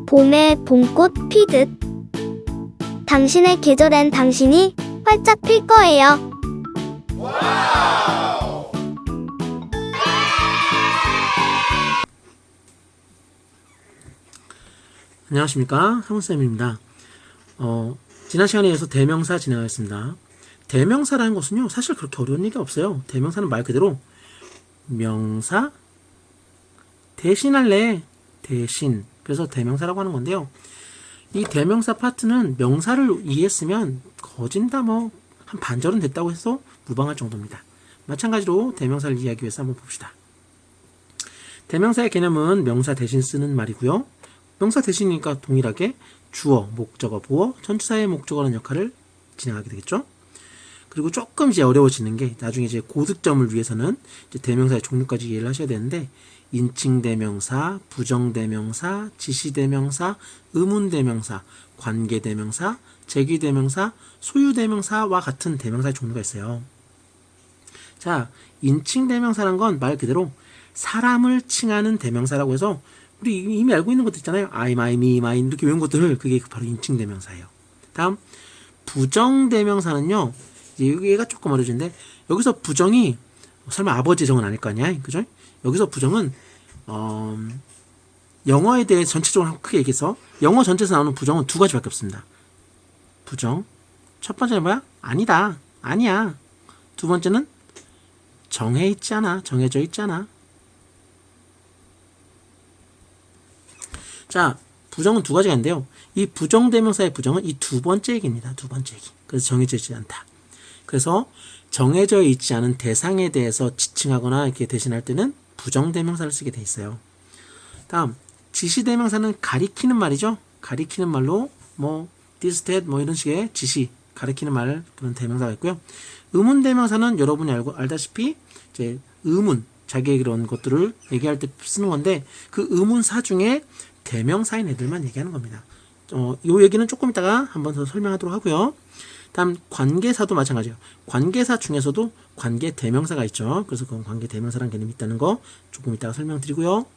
봄에 봄꽃 피듯 당신의 계절엔 당신이 활짝 필 거예요. 안녕하십니까, 상훈쌤입니다. 지난 시간에 이어서 대명사 진행하겠습니다. 대명사라는 것은요, 사실 그렇게 어려운 얘기가 없어요. 대명사는 말 그대로 명사 대신할래, 대신. 그래서 대명사라고 하는 건데요. 이 대명사 파트는 명사를 이해했으면 거진다 한 반절은 됐다고 해서 무방할 정도입니다. 마찬가지로 대명사를 이해하기 위해서 한번 봅시다. 대명사의 개념은 명사 대신 쓰는 말이고요. 명사 대신이니까 동일하게 주어, 목적어, 보어, 전치사의 목적어라는 역할을 진행하게 되겠죠. 그리고 조금 이제 어려워지는 게 나중에 이제 고득점을 위해서는 이제 대명사의 종류까지 이해를 하셔야 되는데 인칭대명사, 부정대명사, 지시대명사, 의문대명사, 관계대명사, 제귀대명사, 소유대명사와 같은 대명사의 종류가 있어요. 자, 인칭대명사란 건 말 그대로 사람을 칭하는 대명사라고 해서 우리 이미 알고 있는 것들 있잖아요. I, my, me, mine 이렇게 외운 것들을 그게 바로 인칭대명사예요. 다음 부정대명사는요. 얘가 조금 어려워지는데 여기서 부정이 설마 아버지 정은 아닐 거 아니야, 그죠? 여기서 부정은 영어에 대해 전체적으로 크게 얘기해서 영어 전체에서 나오는 부정은 두 가지밖에 없습니다. 부정 첫 번째는 뭐야? 아니다, 아니야. 두 번째는 정해 있지 않아, 정해져 있지 않아. 자, 부정은 두 가지가 있는데요. 이 부정대명사의 부정은 이 두 번째 얘기입니다. 두 번째 얘기. 그래서 정해져 있지 않다. 그래서 정해져 있지 않은 대상에 대해서 지칭하거나 이렇게 대신할 때는 부정대명사를 쓰게 돼 있어요. 다음 지시대명사는 가리키는 말이죠. 가리키는 말로 this, that 이런 식의 지시, 가리키는 말 그런 대명사가 있고요. 의문대명사는 여러분이 알다시피 이제 의문, 자기의 그런 것들을 얘기할 때 쓰는 건데 그 의문사 중에 대명사인 애들만 얘기하는 겁니다. 요 얘기는 조금 이따가 한번 더 설명하도록 하고요. 다음 관계사도 마찬가지예요. 관계사 중에서도 관계 대명사가 있죠. 그래서 그건 관계 대명사라는 개념이 있다는 거 조금 이따가 설명드리고요.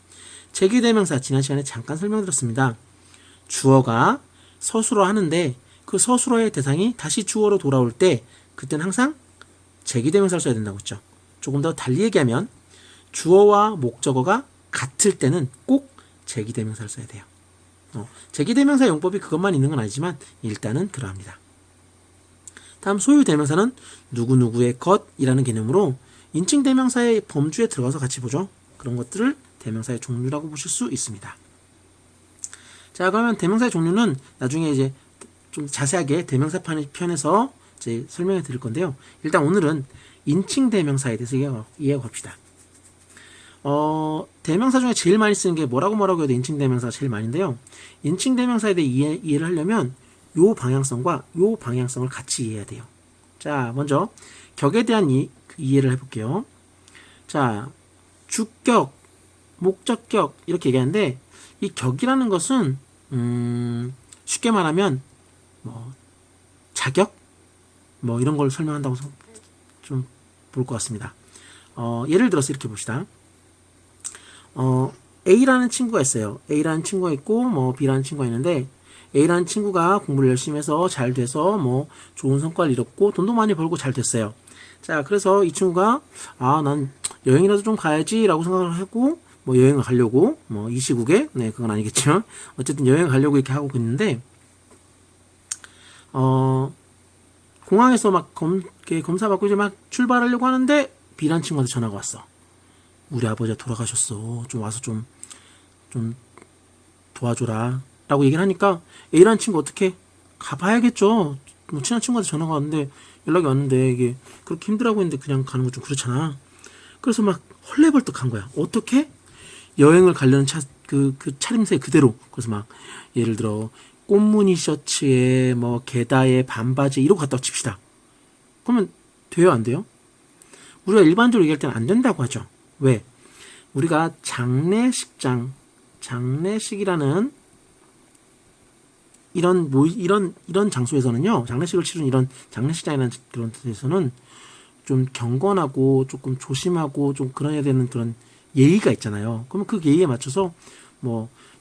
제귀 대명사 지난 시간에 잠깐 설명드렸습니다. 주어가 서술어 하는데 그 서술어의 대상이 다시 주어로 돌아올 때 그때는 항상 제귀 대명사를 써야 된다고 했죠. 조금 더 달리 얘기하면 주어와 목적어가 같을 때는 꼭 제귀 대명사를 써야 돼요. 제귀 대명사 용법이 그것만 있는 건 아니지만 일단은 그러합니다. 다음 소유 대명사는 누구누구의 것이라는 개념으로 인칭 대명사의 범주에 들어가서 같이 보죠. 그런 것들을 대명사의 종류라고 보실 수 있습니다. 자, 그러면 대명사의 종류는 나중에 이제 좀 자세하게 대명사 편에서 이제 설명해 드릴 건데요. 일단 오늘은 인칭 대명사에 대해서 이해하고 갑시다. 대명사 중에 제일 많이 쓰는 게 뭐라고 해도 인칭 대명사가 제일 많은데요. 인칭 대명사에 대해 이해를 하려면 요 방향성과 요 방향성을 같이 이해해야 돼요. 자, 먼저 격에 대한 이해를 해볼게요. 자, 주격, 목적격 이렇게 얘기하는데 이 격이라는 것은 쉽게 말하면 자격 이런 걸 설명한다고 좀 볼 것 같습니다. 예를 들어서 이렇게 봅시다. A라는 친구가 있어요. A라는 친구가 있고 B라는 친구가 있는데 A라는 친구가 공부를 열심히 해서 잘 돼서 좋은 성과를 이뤘고 돈도 많이 벌고 잘 됐어요. 자, 그래서 이 친구가 난 여행이라도 좀 가야지 라고 생각을 하고 여행을 가려고 이 시국에 그건 아니겠지만 어쨌든 여행을 가려고 이렇게 하고 있는데 공항에서 검사 받고 이제 막 출발하려고 하는데 B라는 친구한테 전화가 왔어. 우리 아버지가 돌아가셨어. 좀 와서 좀 도와줘라 라고 얘기를 하니까 A라는 친구 어떻게 가봐야겠죠. 친한 친구한테 전화가 왔는데 연락이 왔는데 이게 그렇게 힘들다고 했는데 그냥 가는 거 좀 그렇잖아. 그래서 막 헐레벌떡 간 거야. 어떻게? 여행을 가려는 그 차림새 그대로. 그래서 막 예를 들어 꽃무늬 셔츠에 게다에 반바지 이러고 갔다 칩시다. 그러면 돼요, 안 돼요? 우리가 일반적으로 얘기할 때는 안 된다고 하죠. 왜? 우리가 장례식이라는 이런 장소에서는요, 장례식을 치르는 이런 장례식장이라는 그런 데서는 좀 경건하고 조금 조심하고 좀 그래야 되는 그런 예의가 있잖아요. 그러면 그 예의에 맞춰서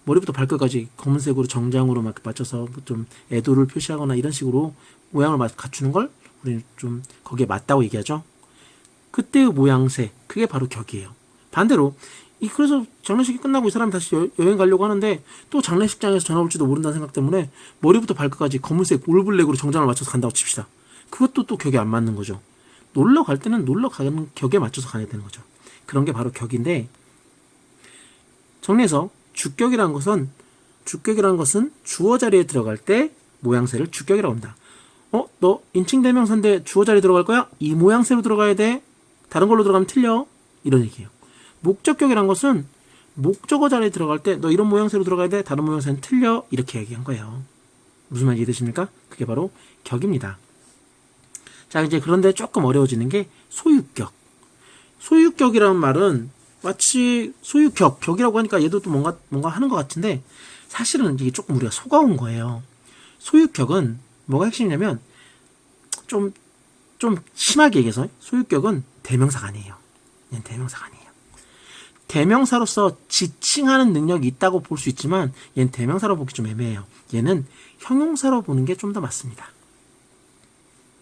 머리부터 발끝까지 검은색으로 정장으로 막 맞춰서 좀 애도를 표시하거나 이런 식으로 모양을 갖추는 걸 우리는 좀 거기에 맞다고 얘기하죠. 그때의 모양새, 그게 바로 격이에요. 반대로 그래서 장례식이 끝나고 이 사람이 다시 여행 가려고 하는데 또 장례식장에서 전화 올지도 모른다는 생각 때문에 머리부터 발끝까지 검은색 올블랙으로 정장을 맞춰서 간다고 칩시다. 그것도 또 격에 안 맞는 거죠. 놀러 갈 때는 놀러 가는 격에 맞춰서 가야 되는 거죠. 그런 게 바로 격인데, 정리해서 주격이라는 것은 주어 자리에 들어갈 때 모양새를 주격이라고 합니다. 너 인칭 대명사인데 주어 자리에 들어갈 거야? 이 모양새로 들어가야 돼. 다른 걸로 들어가면 틀려. 이런 얘기예요. 목적격이란 것은 목적어 자리에 들어갈 때 너 이런 모양새로 들어가야 돼. 다른 모양새는 틀려. 이렇게 얘기한 거예요. 무슨 말인지 이해되십니까? 그게 바로 격입니다. 자, 이제 그런데 조금 어려워지는 게 소유격. 소유격이라는 말은 마치 격이라고 하니까 얘도 또 뭔가 하는 것 같은데 사실은 이게 조금 우리가 속아온 거예요. 소유격은 뭐가 핵심이냐면 좀 심하게 얘기해서 소유격은 대명사가 아니에요. 얘는 대명사가 아니에요. 대명사로서 지칭하는 능력이 있다고 볼 수 있지만 얘는 대명사로 보기 좀 애매해요. 얘는 형용사로 보는 게 좀 더 맞습니다.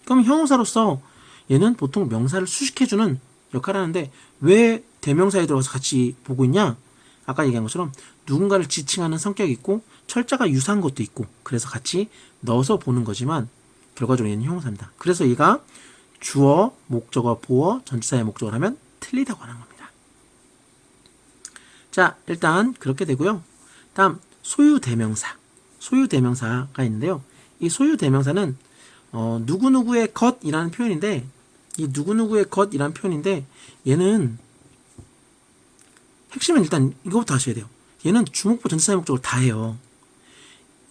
그럼 형용사로서 얘는 보통 명사를 수식해주는 역할을 하는데 왜 대명사에 들어가서 같이 보고 있냐? 아까 얘기한 것처럼 누군가를 지칭하는 성격이 있고 철자가 유사한 것도 있고 그래서 같이 넣어서 보는 거지만 결과적으로 얘는 형용사입니다. 그래서 얘가 주어, 목적어, 보어, 전치사의 목적어를 하면 틀리다고 하는 겁니다. 자, 일단 그렇게 되고요. 다음 소유대명사가 있는데요. 이 소유대명사는 누구누구의 것이라는 표현인데 이 누구누구의 것이라는 표현인데 얘는 핵심은 일단 이거부터 하셔야 돼요. 얘는 주목보 전치사의 목적을 다 해요.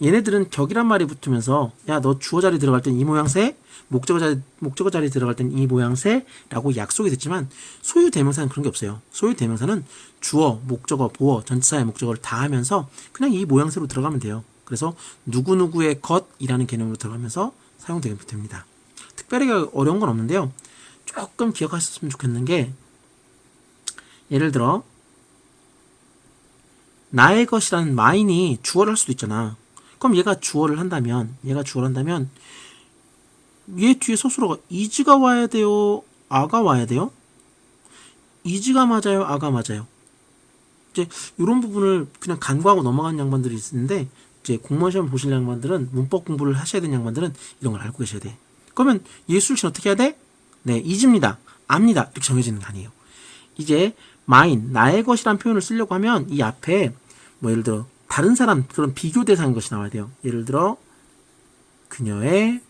얘네들은 격이란 말이 붙으면서 야, 너 주어 자리 들어갈 땐 이 모양새, 목적어 자리 들어갈 땐 이 모양새라고 약속이 됐지만 소유 대명사는 그런 게 없어요. 소유 대명사는 주어, 목적어, 보어, 전치사의 목적어를 다 하면서 그냥 이 모양새로 들어가면 돼요. 그래서 누구누구의 것이라는 개념으로 들어가면서 사용되게 됩니다. 특별히 어려운 건 없는데요. 조금 기억하셨으면 좋겠는 게 예를 들어 나의 것이라는 mine이 주어를 할 수도 있잖아. 그럼 얘가 주어를 한다면 얘 뒤에 서술어가 is가 와야 돼요? a가 와야 돼요? is가 맞아요? a가 맞아요? 이제 이런 부분을 그냥 간과하고 넘어가는 양반들이 있는데 이제 공무원 시험 보실 양반들은 문법 공부를 하셔야 되는 양반들은 이런 걸 알고 계셔야 돼. 그러면 예술신 어떻게 해야 돼? 네, is입니다. 압니다. 이렇게 정해지는 거 아니에요. 이제 mine, 나의 것이란 표현을 쓰려고 하면 이 앞에 뭐 예를 들어 다른 사람 그런 비교 대상인 것이 나와야 돼요. 예를 들어 그녀의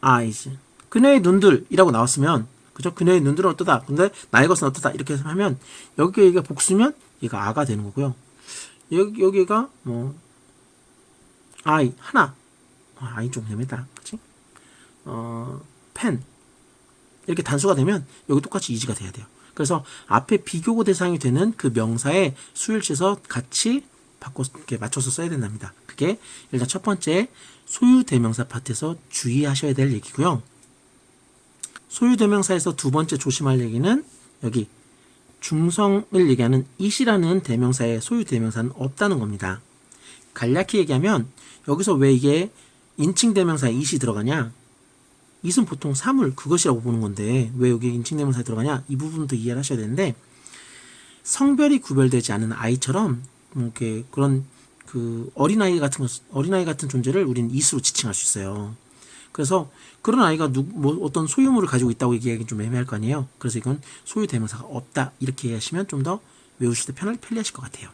eyes, 그녀의 눈들이라고 나왔으면 그죠? 그녀의 눈들은 어떠다. 근데 나의 것은 어떠다. 이렇게 하면 여기가 복수면 얘가 아가 되는 거고요. 여기가 뭐 I 하나, I 좀 애매다, 그렇지? 펜 이렇게 단수가 되면 여기 똑같이 is가 돼야 돼요. 그래서 앞에 비교고 대상이 되는 그 명사의 수일치에서 같이 이렇게 맞춰서 써야 된답니다. 그게 일단 첫 번째 소유대명사 파트에서 주의하셔야 될 얘기고요. 소유대명사에서 두 번째 조심할 얘기는 여기 중성을 얘기하는 it이라는 대명사의 소유대명사는 없다는 겁니다. 간략히 얘기하면 여기서 왜 이게 인칭 대명사에 it이 들어가냐? it은 보통 사물, 그것이라고 보는 건데 왜 여기 인칭 대명사에 들어가냐? 이 부분도 이해를 하셔야 되는데 성별이 구별되지 않은 아이처럼 이렇게 그런 그 어린아이 같은 존재를 우리는 it으로 지칭할 수 있어요. 그래서 그런 아이가 어떤 소유물을 가지고 있다고 얘기하기 좀 애매할 거 아니에요. 그래서 이건 소유대명사가 없다 이렇게 이해하시면 좀 더 외우실 때 편리하실 것 같아요.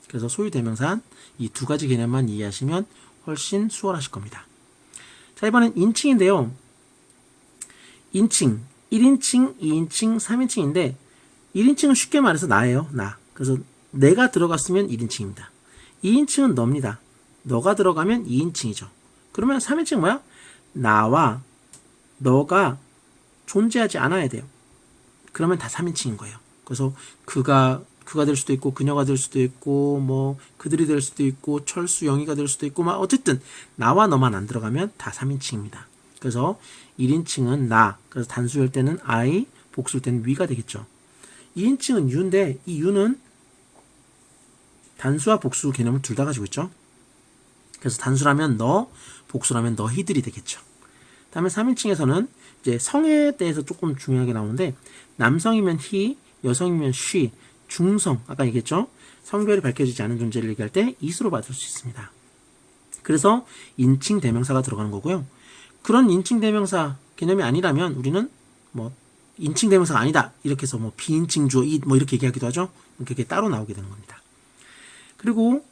그래서 소유대명사 이 두 가지 개념만 이해하시면 훨씬 수월하실 겁니다. 자, 이번엔 인칭인데요. 인칭 1인칭, 2인칭, 3인칭인데 1인칭은 쉽게 말해서 나예요. 나. 그래서 내가 들어갔으면 1인칭입니다. 2인칭은 너입니다. 너가 들어가면 2인칭이죠. 그러면 3인칭은 뭐야? 나와 너가 존재하지 않아야 돼요. 그러면 다 3인칭인 거예요. 그래서 그가 될 수도 있고 그녀가 될 수도 있고 뭐 그들이 될 수도 있고 철수 영희가 될 수도 있고 막 어쨌든 나와 너만 안 들어가면 다 3인칭입니다. 그래서 1인칭은 나, 그래서 단수일 때는 I, 복수일 때는 we가 되겠죠. 2인칭은 유인데 이 유는 단수와 복수 개념을 둘 다 가지고 있죠. 그래서 단수라면 너, 복수라면 너희들이 되겠죠. 다음에 3인칭에서는 이제 성에 대해서 조금 중요하게 나오는데 남성이면 he, 여성이면 she, 중성 아까 얘기했죠. 성별이 밝혀지지 않은 존재를 얘기할 때 is로 받을 수 있습니다. 그래서 인칭 대명사가 들어가는 거고요. 그런 인칭 대명사 개념이 아니라면 우리는 뭐 인칭 대명사가 아니다 이렇게 해서 뭐 비인칭 주어 it 뭐 이렇게 얘기하기도 하죠. 이렇게 따로 나오게 되는 겁니다. 그리고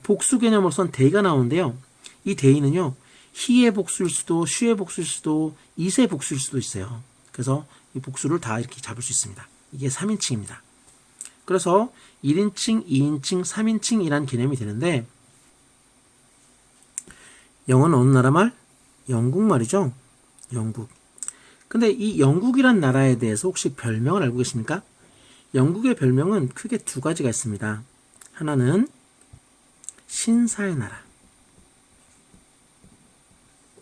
복수 개념으로선 they가 나오는데요. 이 they는요. he의 복수일 수도 she의 복수일 수도 it의 복수일 수도 있어요. 그래서 이 복수를 다 이렇게 잡을 수 있습니다. 이게 3인칭입니다. 그래서 1인칭, 2인칭, 3인칭이란 개념이 되는데 영어는 어느 나라 말? 영국 말이죠. 영국. 근데 이 영국이란 나라에 대해서 혹시 별명을 알고 계십니까? 영국의 별명은 크게 두 가지가 있습니다. 하나는 신사의 나라.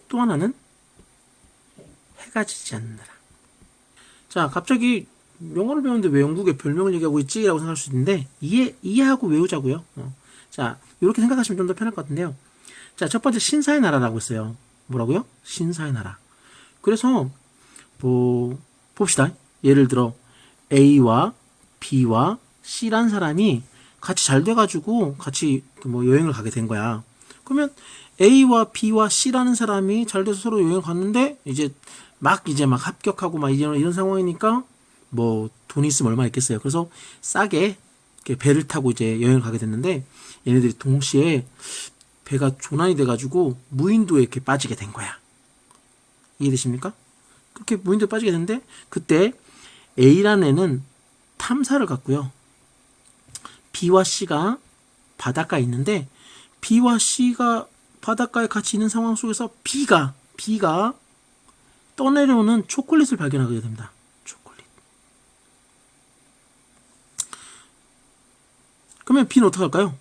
또 하나는 해가 지지 않는 나라. 자, 갑자기 영어를 배우는데 왜 영국의 별명을 얘기하고 있지? 라고 생각할 수 있는데 이해하고 외우자고요. 자, 이렇게 생각하시면 좀 더 편할 것 같은데요. 자, 첫 번째 신사의 나라라고 했어요. 뭐라고요? 신사의 나라. 그래서 뭐 봅시다. 예를 들어 A와 B와 C란 사람이 같이 잘 돼가지고 같이 뭐 여행을 가게 된 거야. 그러면 A와 B와 C라는 사람이 잘 돼서 서로 여행을 갔는데 이제 막 합격하고 막 이런 상황이니까 뭐 돈이 있으면 얼마 있겠어요. 그래서 싸게 이렇게 배를 타고 이제 여행을 가게 됐는데 얘네들이 동시에 배가 조난이 돼가지고 무인도에 이렇게 빠지게 된 거야. 이해되십니까? 그렇게 무인도에 빠지게 됐는데 그때 A라는 애는 탐사를 갔고요. B와 C가 바닷가에 있는데 B와 C가 바닷가에 같이 있는 상황 속에서 B가 떠내려오는 초콜릿을 발견하게 됩니다. 초콜릿. 그러면 B는 어떻게 할까요?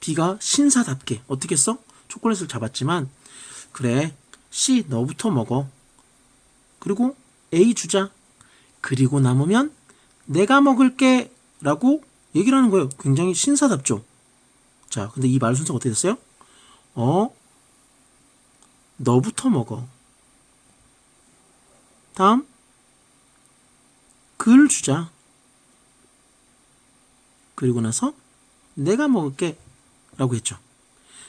B가 신사답게 어떻게 했어? 초콜릿을 잡았지만 그래 C 너부터 먹어. 그리고 A 주자. 그리고 남으면 내가 먹을게 라고 얘기를 하는 거예요. 굉장히 신사답죠. 자, 근데 이 말 순서가 어떻게 됐어요? 너부터 먹어. 다음 글 주자. 그리고 나서 내가 먹을게 라고 했죠.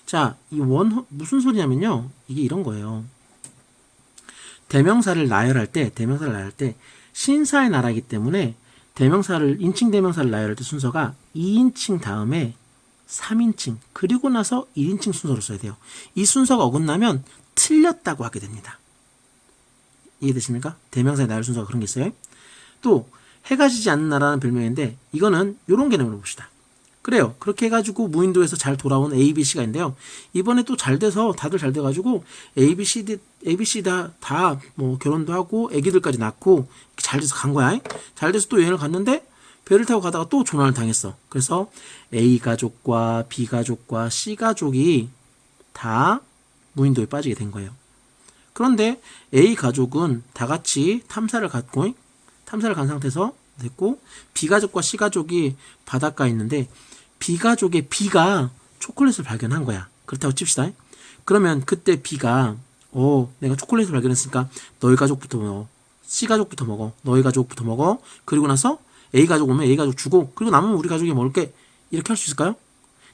자, 이 무슨 소리냐면요. 이게 이런 거예요. 대명사를 나열할 때 신사의 나라이기 때문에 인칭 대명사를 나열할 때 순서가 2인칭 다음에 3인칭 그리고 나서 1인칭 순서로 써야 돼요. 이 순서가 어긋나면 틀렸다고 하게 됩니다. 이해되십니까? 대명사의 나열 순서가 그런 게 있어요. 또 해가 지지 않는 나라는 별명인데 이거는 이런 개념으로 봅시다. 그래요. 그렇게 해가지고 무인도에서 잘 돌아온 A, B, C가 있는데요. 이번에 또 잘 돼서 다들 잘 돼가지고 A, B, C 다 뭐 결혼도 하고 애기들까지 낳고 잘 돼서 간 거야. 잘 돼서 또 여행을 갔는데 배를 타고 가다가 또 조난을 당했어. 그래서 A 가족과 B 가족과 C 가족이 다 무인도에 빠지게 된 거예요. 그런데 A 가족은 다 같이 탐사를 간 상태에서 됐고 B 가족과 C 가족이 바닷가에 있는데 B 가족의 B가 초콜릿을 발견한 거야. 그렇다고 칩시다. 그러면 그때 B가 내가 초콜릿을 발견했으니까 너희 가족부터 먹어. C 가족부터 먹어. 너희 가족부터 먹어. 그리고 나서 A 가족 오면 A 가족 주고 그리고 남으면 우리 가족이 먹을게. 이렇게 할 수 있을까요?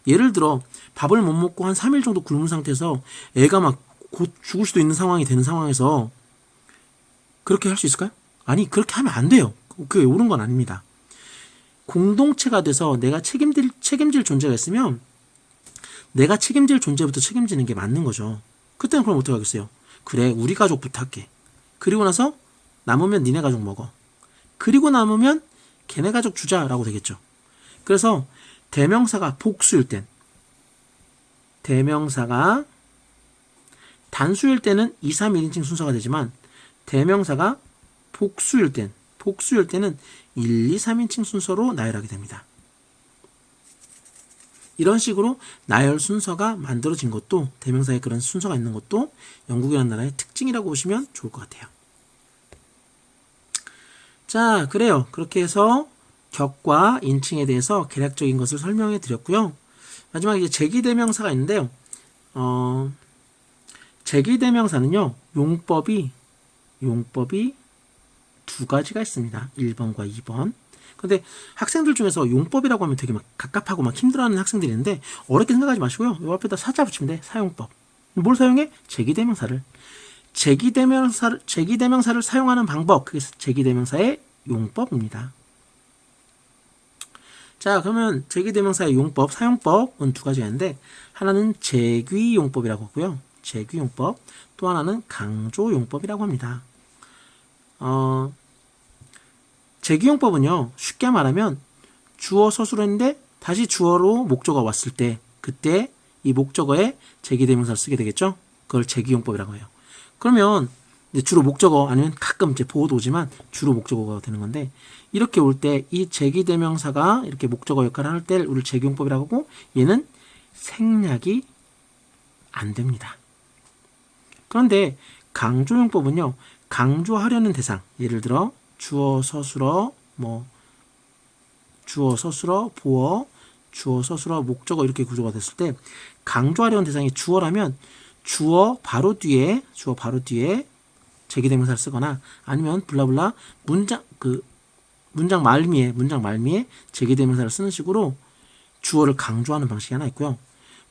예를 들어 밥을 못 먹고 한 3일 정도 굶은 상태에서 애가 막 곧 죽을 수도 있는 상황이 되는 상황에서 그렇게 할 수 있을까요? 아니, 그렇게 하면 안 돼요. 그게 옳은 건 아닙니다. 공동체가 돼서 내가 책임질 존재가 있으면 내가 책임질 존재부터 책임지는 게 맞는 거죠. 그때는 그럼 어떻게 하겠어요? 그래, 우리 가족부터 할게. 그리고 나서 남으면 니네 가족 먹어. 그리고 남으면 걔네 가족 주자라고 되겠죠. 그래서 대명사가 복수일 땐 대명사가 단수일 때는 2, 3, 1인칭 순서가 되지만 대명사가 복수일 때는 1, 2, 3인칭 순서로 나열하게 됩니다. 이런 식으로 나열 순서가 만들어진 것도 대명사에 그런 순서가 있는 것도 영국이라는 나라의 특징이라고 보시면 좋을 것 같아요. 자, 그래요. 그렇게 해서 격과 인칭에 대해서 개략적인 것을 설명해 드렸고요. 마지막에 이제 제기대명사가 있는데요. 제기대명사는요, 용법이 두 가지가 있습니다. 1번과 2번. 근데 학생들 중에서 용법이라고 하면 되게 막 갑갑하고 막 힘들어하는 학생들이 있는데 어렵게 생각하지 마시고요. 요 앞에다 사자 붙이면 돼. 사용법. 뭘 사용해? 제기대명사를. 제기대명사를 사용하는 방법. 그게 제기대명사의 용법입니다. 자, 그러면 제기대명사의 용법, 사용법은 두 가지가 있는데 하나는 제귀용법이라고 하고요. 제귀용법. 또 하나는 강조용법이라고 합니다. 제기용법은요, 쉽게 말하면 주어 서술어 했는데 다시 주어로 목적어가 왔을 때 그때 이 목적어에 제기대명사를 쓰게 되겠죠. 그걸 제기용법이라고 해요. 그러면 이제 주로 목적어 아니면 가끔 이제 보어도 오지만 주로 목적어가 되는 건데 이렇게 올 때 이 제기대명사가 이렇게 목적어 역할을 할 때 우리를 제기용법이라고 하고 얘는 생략이 안 됩니다. 그런데 강조용법은요, 강조하려는 대상, 예를 들어 주어, 서술어, 주어, 서술어, 보어, 주어, 서술어, 목적어 이렇게 구조가 됐을 때 강조하려는 대상이 주어라면 주어 바로 뒤에 제기대명사를 쓰거나 아니면 블라블라 문장 말미에 제기대명사를 쓰는 식으로 주어를 강조하는 방식이 하나 있고요.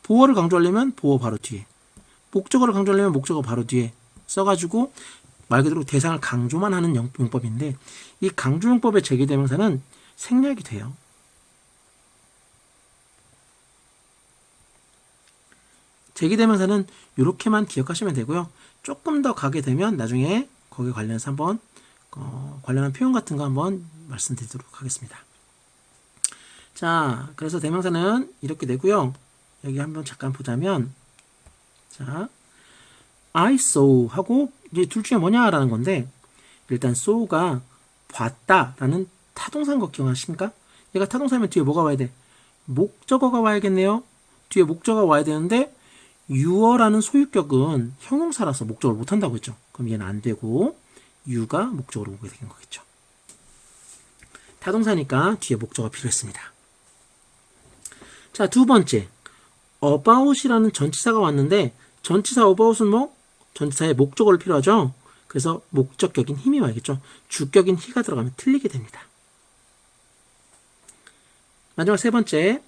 보어를 강조하려면 보어 바로 뒤에, 목적어를 강조하려면 목적어 바로 뒤에 써가지고 말 그대로 대상을 강조만 하는 용법인데 이 강조용법의 제기대명사는 생략이 돼요. 제기대명사는 이렇게만 기억하시면 되고요. 조금 더 가게 되면 나중에 거기에 관련해서 한번 관련한 표현 같은 거 한번 말씀드리도록 하겠습니다. 자, 그래서 대명사는 이렇게 되고요. 여기 한번 잠깐 보자면, 자, I saw 하고 이제 둘 중에 뭐냐라는 건데 일단 saw가 봤다라는 타동사인 거 기억하십니까? 얘가 타동사면 뒤에 뭐가 와야 돼? 목적어가 와야겠네요. 뒤에 목적어가 와야 되는데 you라는 소유격은 형용사라서 목적어를 못한다고 했죠. 그럼 얘는 안 되고 you가 목적어로 오게 된 거겠죠. 타동사니까 뒤에 목적어가 필요했습니다. 자, 두 번째, about이라는 전치사가 왔는데 전치사 about은 전치사의 목적어를 필요하죠. 그래서 목적격인 힘이 와야겠죠. 주격인 he가 들어가면 틀리게 됩니다. 마지막 세 번째,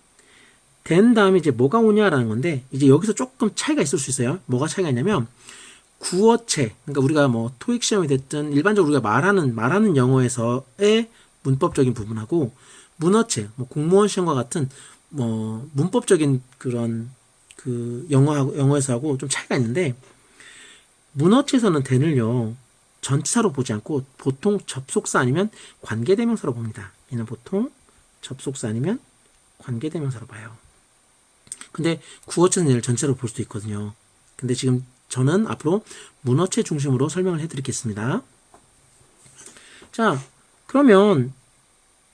된 다음에 이제 뭐가 오냐라는 건데 이제 여기서 조금 차이가 있을 수 있어요. 뭐가 차이가 있냐면 구어체, 그러니까 우리가 토익 시험이 됐든 일반적으로 우리가 말하는 영어에서의 문법적인 부분하고 문어체, 공무원 시험과 같은 문법적인 그런 영어에서 하고 좀 차이가 있는데 문어체에서는 then을요 전치사로 보지 않고 보통 접속사 아니면 관계대명사로 봅니다. 얘는 보통 접속사 아니면 관계대명사로 봐요. 근데 구어체는 얘를 전체로 볼 수도 있거든요. 근데 지금 저는 앞으로 문어체 중심으로 설명을 해드리겠습니다. 자, 그러면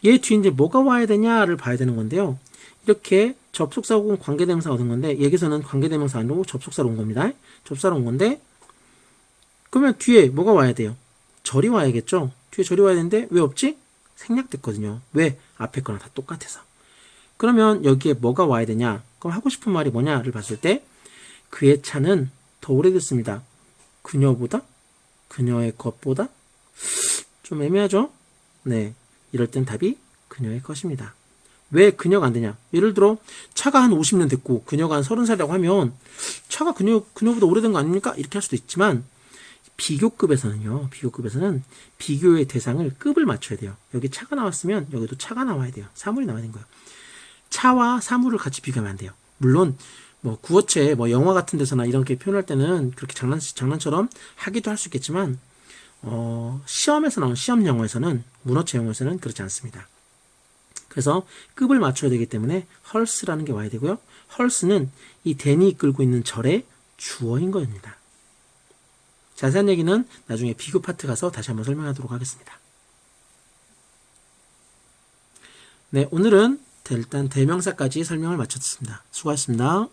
얘 뒤에 이제 뭐가 와야 되냐를 봐야 되는 건데요. 이렇게 접속사 혹은 관계대명사가 된 건데 여기서는 관계대명사 아니고 접속사로 온 겁니다. 접속사로 온 건데 그러면 뒤에 뭐가 와야 돼요? 절이 와야겠죠? 뒤에 절이 와야 되는데 왜 없지? 생략됐거든요. 왜? 앞에 거랑 다 똑같아서. 그러면 여기에 뭐가 와야 되냐? 그럼 하고 싶은 말이 뭐냐를 봤을 때 그의 차는 더 오래됐습니다. 그녀보다? 그녀의 것보다? 좀 애매하죠? 네, 이럴 땐 답이 그녀의 것입니다. 왜 그녀가 안 되냐? 예를 들어 차가 한 50년 됐고 그녀가 한 30살이라고 하면 차가 그녀보다 오래된 거 아닙니까? 이렇게 할 수도 있지만 비교급에서는 비교의 대상을 급을 맞춰야 돼요. 여기 차가 나왔으면 여기도 차가 나와야 돼요. 사물이 나와야 되는 거예요. 차와 사물을 같이 비교하면 안 돼요. 물론 구어체 영화 같은 데서나 이렇게 표현할 때는 그렇게 장난처럼 하기도 할 수 있겠지만 시험에서 나온 시험 영어에서는 문어체 영어에서는 그렇지 않습니다. 그래서 급을 맞춰야 되기 때문에 헐스라는 게 와야 되고요. 헐스는 이 then이 이끌고 있는 절의 주어인 겁니다. 자세한 얘기는 나중에 비교 파트 가서 다시 한번 설명하도록 하겠습니다. 네, 오늘은 일단 대명사까지 설명을 마쳤습니다. 수고하셨습니다.